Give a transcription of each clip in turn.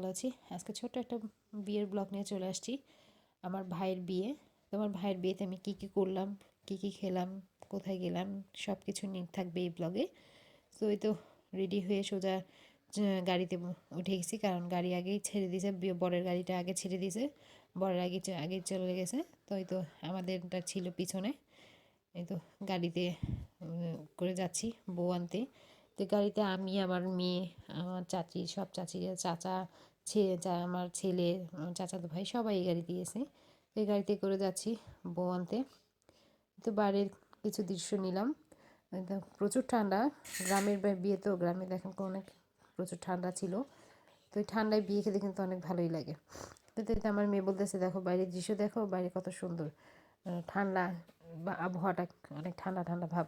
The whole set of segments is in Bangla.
ভালো আছি। আজকে ছোট্ট একটা বিয়ের ব্লগ নিয়ে চলে আসছি। আমার ভাইয়ের বিয়ে। তো আমার ভাইয়ের বিয়েতে আমি কী করলাম, কী খেলাম, কোথায় গেলাম, সব কিছু নিয়ে থাকবে এই ব্লগে। তো এই তো রেডি হয়ে সোজা গাড়িতে উঠে গেছি, কারণ গাড়ি আগেই ছেড়ে দিয়েছে, বরের গাড়িটা আগে ছেড়ে দিয়েছে, বরের আগে চলে গেছে। তো এই তো আমাদেরটা ছিল পিছনে। এই তো গাড়িতে করে যাচ্ছি বউ আনতে। তো গাড়িতে আমি, আমার মেয়ে, আমার চাচি, সব চাচিরা, চাচা, আমার ছেলে, চাচাতো ভাই সবাই এই গাড়িতে এসে এই গাড়িতে করে যাচ্ছি বউ আনতে। তো বাইরের কিছু দৃশ্য নিলাম। প্রচুর ঠান্ডা, গ্রামের বিয়ে তো, গ্রামে দেখেন অনেক প্রচুর ঠান্ডা ছিল। তো এই ঠান্ডায় বিয়ে খেতে কিন্তু অনেক ভালোই লাগে। তো আমার মেয়ে বলতেছে, দেখো বাইরের দৃশ্য, দেখো বাইরে কত সুন্দর ঠান্ডা, বা আবহাওয়াটা অনেক ঠান্ডা ঠান্ডা ভাব।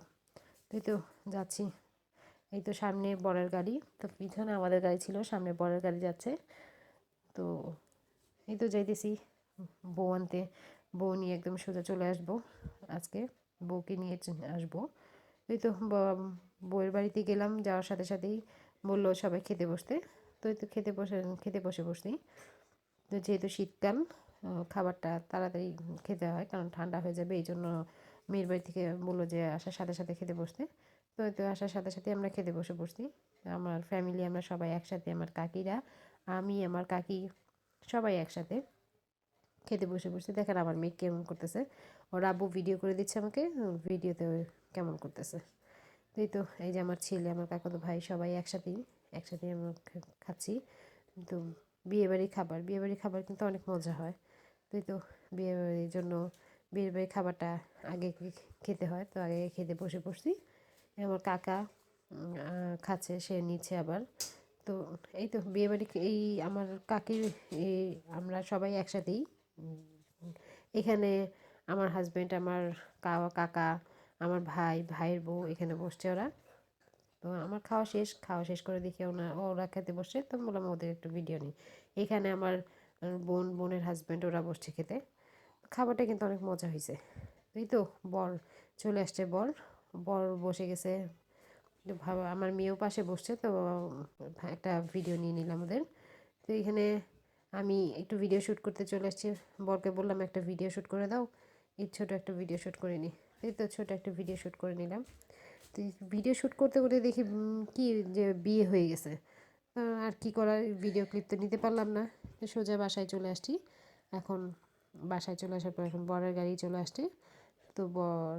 এই তো যাচ্ছি। এই তো সামনে বরের গাড়ি, তো পিছনে আমাদের গাড়ি ছিল, সামনে বরের গাড়ি যাচ্ছে। তো এই তো যাইতেছি বউ আনতে। বউ নিয়ে একদম সোজা চলে আসবো আজকে, বউকে নিয়ে আসবো। এই তো বউয়ের বাড়িতে গেলাম, যাওয়ার সাথে সাথেই বললো সবাই খেতে বসতে। তো এই তো খেতে বসেই, তো যেহেতু শীতকাল, খাবারটা তাড়াতাড়ি খেতে হয়, কারণ ঠান্ডা হয়ে যাবে, এই জন্য মেয়ের বাড়ি থেকে বললো যে আসার সাথে সাথে খেতে বসতে। তো এই তো আসার সাথে সাথে আমরা খেতে বসছি। আমার ফ্যামিলি, আমরা সবাই একসাথে, আমার কাকিরা, আমি, আমার কাকি, সবাই একসাথে খেতে বসে দেখেন আমার মেয়ে কেমন করতেছে। ওর আব্বু ভিডিও করে দিচ্ছে আমাকে, ভিডিওতে কেমন করতেছে। তো এই তো এই যে আমার ছেলে, আমার কাকাতো ভাই, সবাই একসাথেই আমরা খাচ্ছি। তো বিয়েবাড়ির খাবার কিন্তু অনেক মজা হয়। তো এই তো বিয়েবাড়ির জন্য বিয়েবাড়ির খাবারটা আগে খেতে হয়, তো আগে খেতে বসছি। আমার কাকা খাচ্ছে, সে নিচ্ছে আবার। তো এই তো বিয়েবাড়ি, এই আমার কাকির, এই আমরা সবাই একসাথেই এখানে, আমার হাজব্যান্ড, আমার কাকা, আমার ভাইয়ের বউ এখানে বসছে ওরা। তো আমার খাওয়া শেষ করে দেখি ওরা খেতে বসছে, তো বললাম ওদের একটু ভিডিও নিই। এখানে আমার বোনের হাজব্যান্ড, ওরা বসছে খেতে। খাবারটা কিন্তু অনেক মজা হয়েছে। এই তো বর চলে আসছে, বর বসে গেছে। আমার মেয়েও পাশে বসছে, তো একটা ভিডিও নিয়ে নিলাম ওদের। তো এখানে আমি একটু ভিডিও শ্যুট করতে চলে আসছি। বরকে বললাম একটা ভিডিও শ্যুট করে দাও, এই ছোটো একটা ভিডিও শ্যুট করে নিই। এই তো ছোটো একটা ভিডিও শ্যুট করে নিলাম। তো ভিডিও শ্যুট করতে করতে দেখি কি যে বিয়ে হয়ে গেছে। আর কি করার, ভিডিও ক্লিপ তো নিতে পারলাম না। তো সোজা বাসায় চলে আসছি। এখন বাসায় চলে আসার পর এখন বরের গাড়ি চলে আসছে। তো বর